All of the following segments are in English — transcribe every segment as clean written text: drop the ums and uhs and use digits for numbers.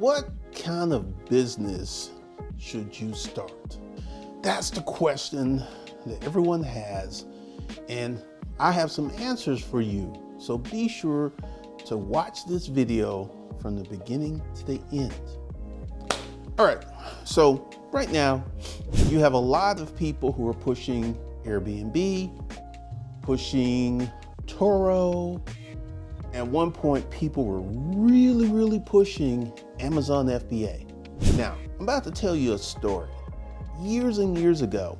What kind of business should you start? That's the question that everyone has, and I have some answers for you. So be sure to watch this video from the beginning to the end. All right, so right now you have a lot of people who are pushing Airbnb, pushing Turo. At one point, people were really pushing Amazon FBA. Now, I'm about to tell you a story. Years and years ago,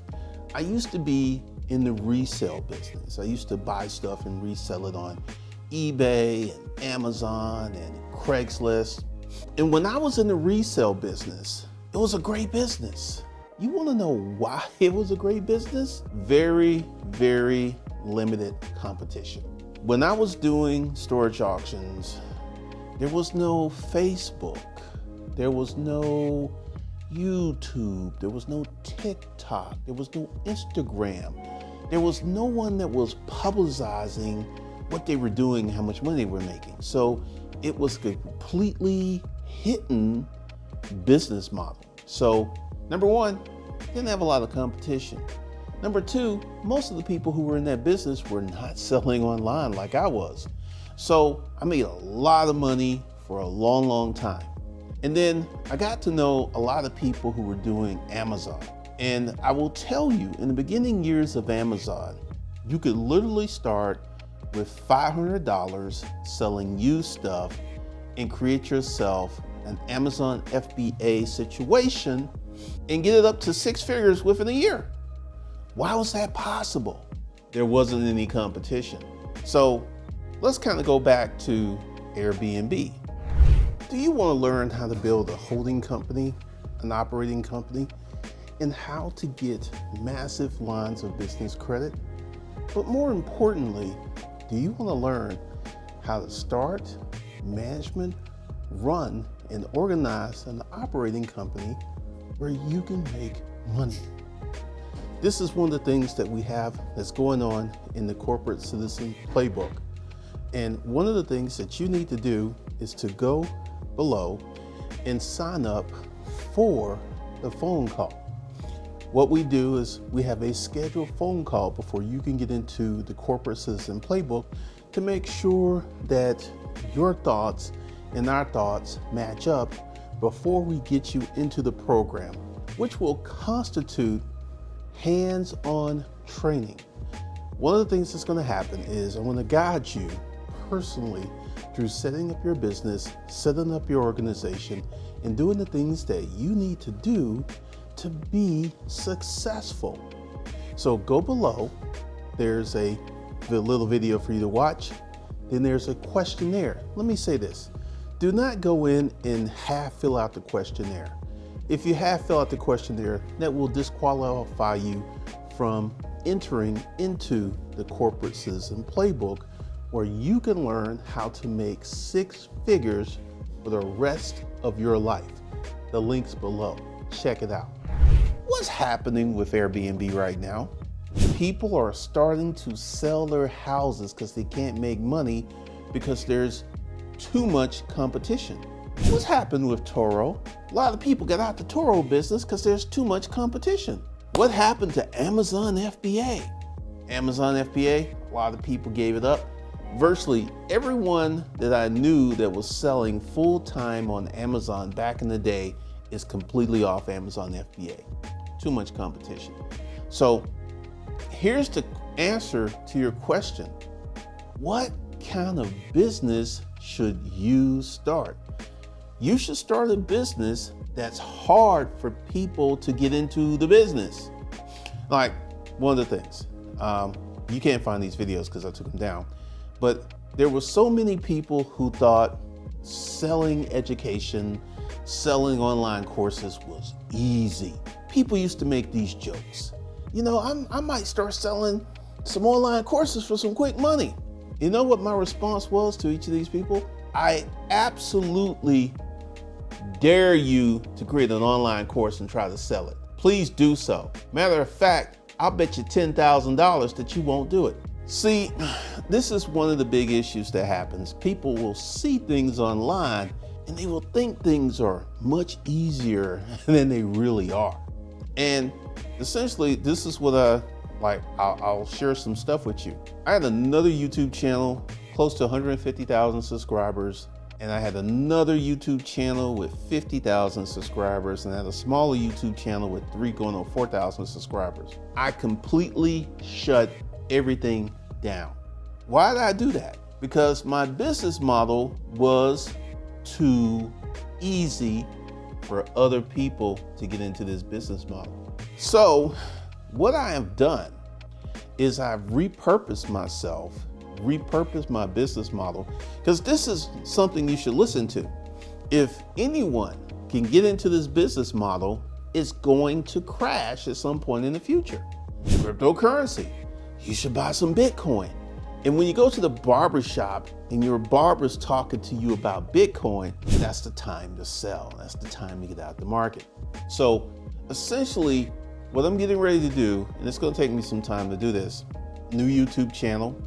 I used to be in the resale business. I used to buy stuff and resell it on eBay and Amazon and Craigslist. And when I was in the resale business, it was a great business. You want to know why it was a great business? Very limited competition. When I was doing storage auctions, there was no Facebook, there was no YouTube, there was no TikTok, there was no Instagram. There was no one that was publicizing what they were doing, how much money they were making. So it was a completely hidden business model. So number one, didn't have a lot of competition. Number two, most of the people who were in that business were not selling online like I was. So I made a lot of money for a long time. And then I got to know a lot of people who were doing Amazon. And I will tell you, in the beginning years of Amazon, you could literally start with $500 selling used stuff and create yourself an Amazon FBA situation and get it up to six figures within a year. Why was that possible? There wasn't any competition. So let's kind of go back to Airbnb. Do you want to learn how to build a holding company, an operating company, and how to get massive lines of business credit? But more importantly, do you want to learn how to start, management, run, and organize an operating company where you can make money? This is one of the things that we have that's going on in the Corporate Citizen Playbook. And one of the things that you need to do is to go below and sign up for the phone call. What we do is we have a scheduled phone call before you can get into the Corporate Citizen Playbook to make sure that your thoughts and our thoughts match up before we get you into the program, which will constitute hands-on training. One of the things that's going to happen is I'm going to guide you personally through setting up your business, setting up your organization, and doing the things that you need to do to be successful. So go below. There's a little video for you to watch. Then there's a questionnaire. Let me say this. Do not go in and half fill out the questionnaire. If you half fill out the questionnaire, that will disqualify you from entering into the Corporate Citizen Playbook, where you can learn how to make six figures for the rest of your life. The link's below. Check it out. What's happening with Airbnb right now? People are starting to sell their houses because they can't make money because there's too much competition. What's happened with Turo? A lot of people got out the Turo business because there's too much competition. What happened to Amazon FBA? Amazon FBA, a lot of people gave it up. Virtually everyone that I knew that was selling full-time on Amazon back in the day is completely off Amazon FBA. Too much competition. So here's the answer to your question. What kind of business should you start? You should start a business that's hard for people to get into the business. Like one of the things, you can't find these videos because I took them down, but there were so many people who thought selling education, selling online courses was easy. People used to make these jokes. You know, I might start selling some online courses for some quick money. You know what my response was to each of these people? I absolutely dare you to create an online course and try to sell it. Please do so. Matter of fact, I'll bet you $10,000 that you won't do it. See, this is one of the big issues that happens. People will see things online and they will think things are much easier than they really are. And essentially, this is what I'll share some stuff with you. I had another YouTube channel, close to 150,000 subscribers, and I had another YouTube channel with 50,000 subscribers, and I had a smaller YouTube channel with 4,000 subscribers. I completely shut everything down. Why did I do that? Because my business model was too easy for other people to get into this business model. So what I have done is I've repurposed myself, repurposed my business model, because this is something you should listen to. If anyone can get into this business model, it's going to crash at some point in the future. Cryptocurrency, you should buy some Bitcoin. And when you go to the barber shop and your barber's talking to you about Bitcoin, that's the time to sell. That's the time to get out the market. So essentially, what I'm getting ready to do, and it's going to take me some time to do this, new YouTube channel,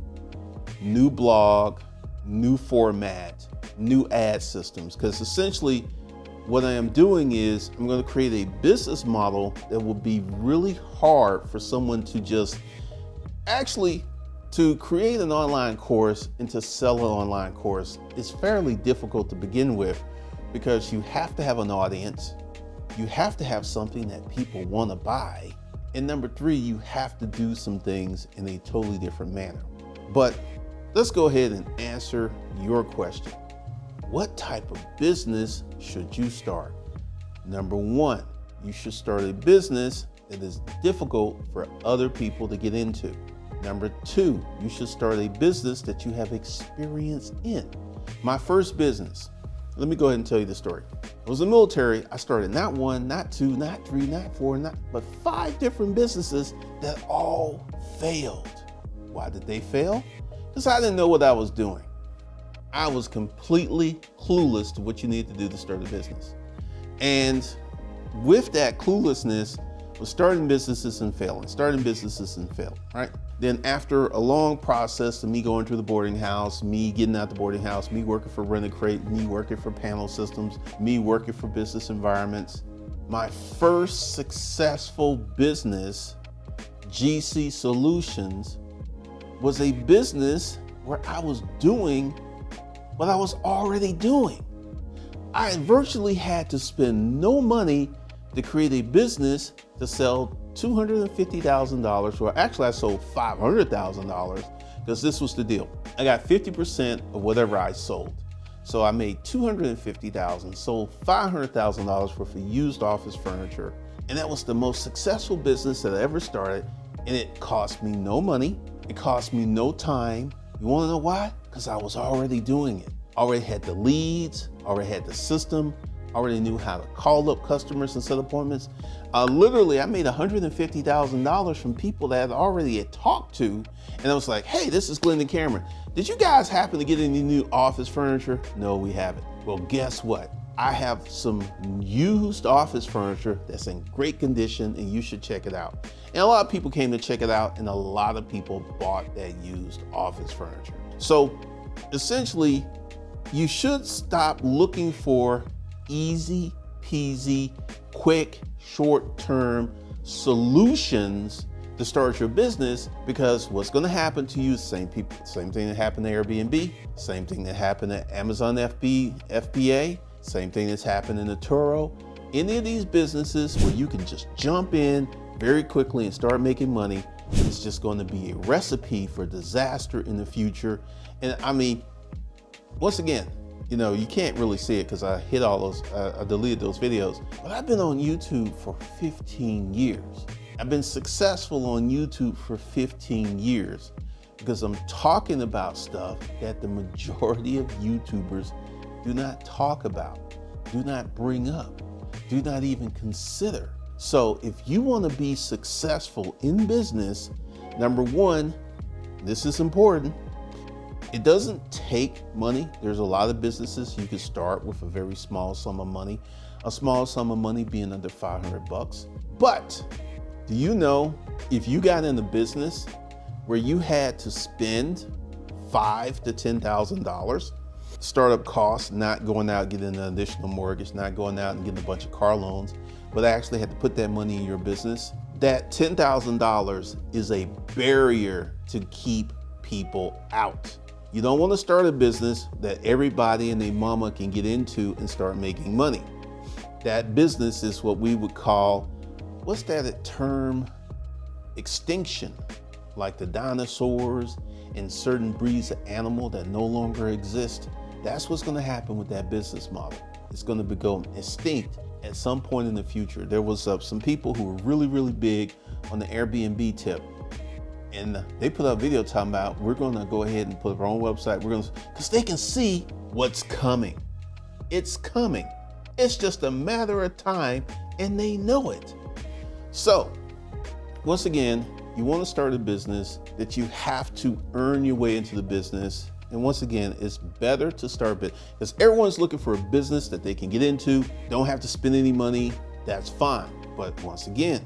new blog, new format, new ad systems. Because essentially what I am doing is I'm going to create a business model that will be really hard for someone to just to create an online course and to sell an online course is fairly difficult to begin with, because you have to have an audience. You have to have something that people want to buy. And number three, you have to do some things in a totally different manner. But let's go ahead and answer your question. What type of business should you start? Number one, you should start a business that is difficult for other people to get into. Number two, you should start a business that you have experience in. My first business, let me go ahead and tell you the story. I was in the military. I started not one, not two, not three, not four, but 5 different businesses that all failed. Why did they fail? Because I didn't know what I was doing. I was completely clueless to what you need to do to start a business. And with that cluelessness was starting businesses and failing, right? Then after a long process of me going to the boarding house, me getting out the boarding house, me working for Rent-A-Crate, me working for panel systems, me working for business environments, my first successful business, GC Solutions, was a business where I was doing what I was already doing. I virtually had to spend no money to create a business to sell $250,000, or actually I sold $500,000, because this was the deal. I got 50% of whatever I sold. So I made $250,000, sold $500,000 worth of used office furniture. And that was the most successful business that I ever started. And it cost me no money. It cost me no time. You want to know why? Because I was already doing it. Already had the leads, already had the system, already knew how to call up customers and set appointments. Literally, I made $150,000 from people that I already had talked to. And I was like, hey, this is Glenn and Cameron. Did you guys happen to get any new office furniture? No, we haven't. Well, guess what? I have some used office furniture that's in great condition, and you should check it out. And a lot of people came to check it out, and a lot of people bought that used office furniture. So essentially, you should stop looking for easy peasy, quick, short-term solutions to start your business, because what's going to happen to you, same thing that happened to Airbnb, same thing that happened at Amazon FBA, same thing that's happened in Turo. Any of these businesses where you can just jump in very quickly and start making money, it's just going to be a recipe for disaster in the future. And I mean, once again, you know, you can't really see it because I hit all those, I deleted those videos, but I've been on YouTube for 15 years. I've been successful on YouTube for 15 years because I'm talking about stuff that the majority of YouTubers do not talk about, do not bring up, do not even consider. So if you want to be successful in business, number one, this is important. It doesn't take money. There's a lot of businesses you can start with a very small sum of money, a small sum of money being under $500. But do you know, if you got in a business where you had to spend $5,000 to $10,000, startup costs, not going out getting an additional mortgage, not going out and getting a bunch of car loans, but actually had to put that money in your business, that $10,000 is a barrier to keep people out. You don't want to start a business that everybody and their mama can get into and start making money. That business is what we would call, what's that term? Extinction, like the dinosaurs and certain breeds of animal that no longer exist. That's what's going to happen with that business model. It's going to become extinct at some point in the future. There was some people who were really, really big on the Airbnb tip. And they put up a video talking about, we're going to go ahead and put up our own website. Because they can see what's coming. It's coming. It's just a matter of time, and they know it. So, once again, you want to start a business that you have to earn your way into the business. And once again, it's better to start because everyone's looking for a business that they can get into, don't have to spend any money. That's fine. But once again,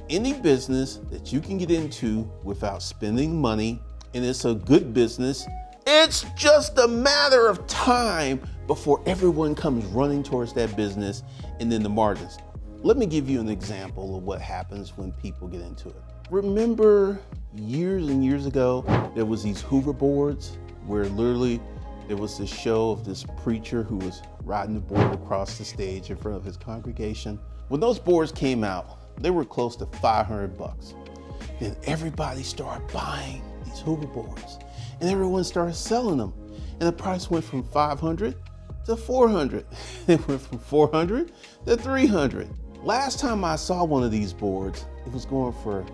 any business that you can get into without spending money, and it's a good business, it's just a matter of time before everyone comes running towards that business and then the margins. Let me give you an example of what happens when people get into it. Remember years and years ago, there was these hoverboards where literally there was this show of this preacher who was riding the board across the stage in front of his congregation. When those boards came out, they were close to $500. Then everybody started buying these hoverboards and everyone started selling them. And the price went from $500 to $400. It went from $400 to $300. Last time I saw one of these boards, it was going for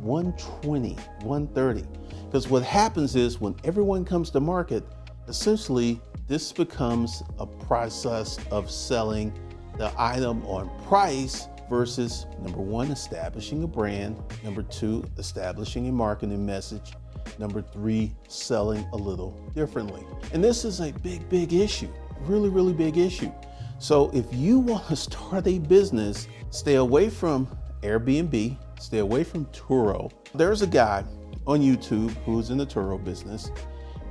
$120, $130. Because what happens is when everyone comes to market, essentially this becomes a process of selling the item on price versus number one, establishing a brand, number two, establishing a marketing message, number three, selling a little differently. And this is a big, big issue, really, really big issue. So if you want to start a business, stay away from Airbnb, stay away from Turo. There's a guy on YouTube who's in the Turo business,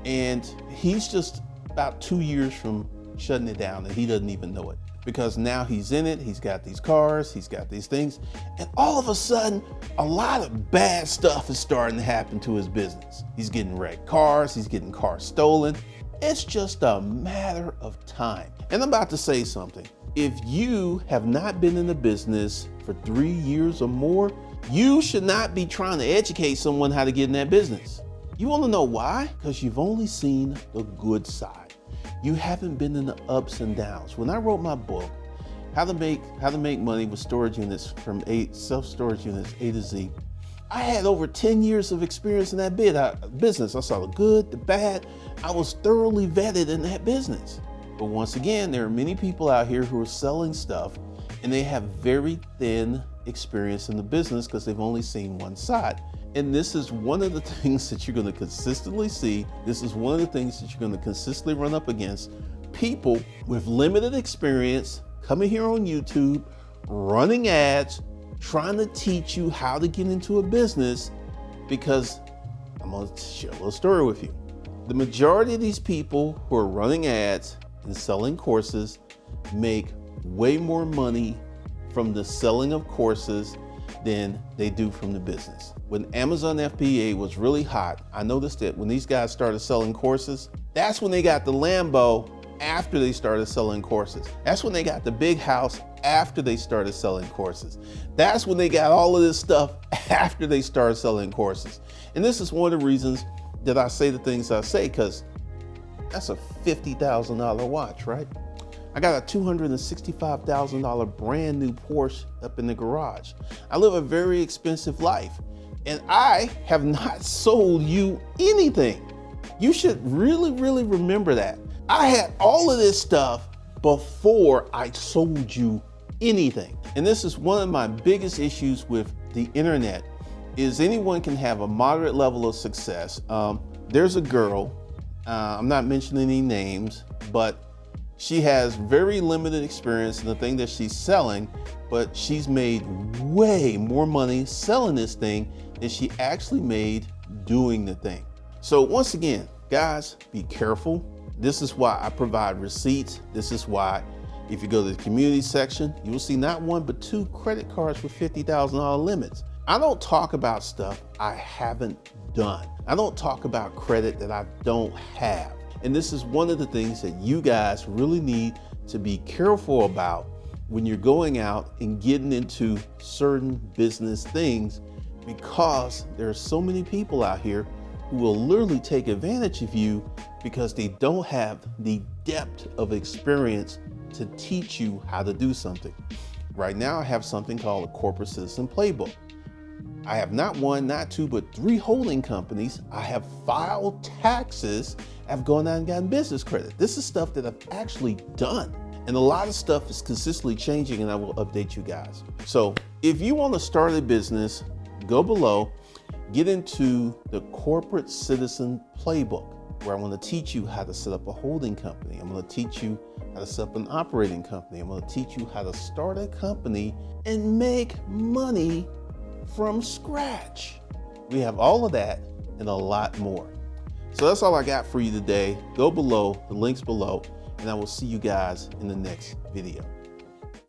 and he's just about 2 years from shutting it down, and he doesn't even know it. Because now he's in it, he's got these cars, he's got these things, and all of a sudden, a lot of bad stuff is starting to happen to his business. He's getting wrecked cars, he's getting cars stolen. It's just a matter of time. And I'm about to say something. If you have not been in the business for 3 years or more, you should not be trying to educate someone how to get in that business. You want to know why? Because you've only seen the good side. You haven't been in the ups and downs. When I wrote my book, How to Make Money with Storage Units from Self-Storage Units A to Z, I had over 10 years of experience in that business. I saw the good, the bad. I was thoroughly vetted in that business. But once again, there are many people out here who are selling stuff and they have very thin experience in the business because they've only seen one side. And this is one of the things that you're going to consistently see. This is one of the things that you're going to consistently run up against. People with limited experience coming here on YouTube, running ads, trying to teach you how to get into a business, because I'm going to share a little story with you. The majority of these people who are running ads and selling courses make way more money from the selling of courses than they do from the business. When Amazon FBA was really hot, I noticed that when these guys started selling courses, that's when they got the Lambo after they started selling courses. That's when they got the big house after they started selling courses. That's when they got all of this stuff after they started selling courses. And this is one of the reasons that I say the things I say, because that's a $50,000 watch, right? I got a $265,000 brand new Porsche up in the garage. I live a very expensive life, and I have not sold you anything. You should really, really remember that. I had all of this stuff before I sold you anything. And this is one of my biggest issues with the internet, is anyone can have a moderate level of success. There's a girl, I'm not mentioning any names, but she has very limited experience in the thing that she's selling, but she's made way more money selling this thing than she actually made doing the thing. So once again, guys, be careful. This is why I provide receipts. This is why if you go to the community section, you will see not one, but 2 credit cards with $50,000 limits. I don't talk about stuff I haven't done. I don't talk about credit that I don't have. And this is one of the things that you guys really need to be careful about when you're going out and getting into certain business things, because there are so many people out here who will literally take advantage of you because they don't have the depth of experience to teach you how to do something. Right now, I have something called a corporate citizen playbook. I have not 1, not 2, but 3 holding companies. I have filed taxes. I've gone out and gotten business credit. This is stuff that I've actually done. And a lot of stuff is consistently changing, and I will update you guys. So if you want to start a business, go below, get into the corporate citizen playbook, where I want to teach you how to set up a holding company. I'm going to teach you how to set up an operating company. I'm going to teach you how to start a company and make money from scratch. We have all of that and a lot more. So that's all I got for you today. Go below, the links below, and I will see you guys in the next video.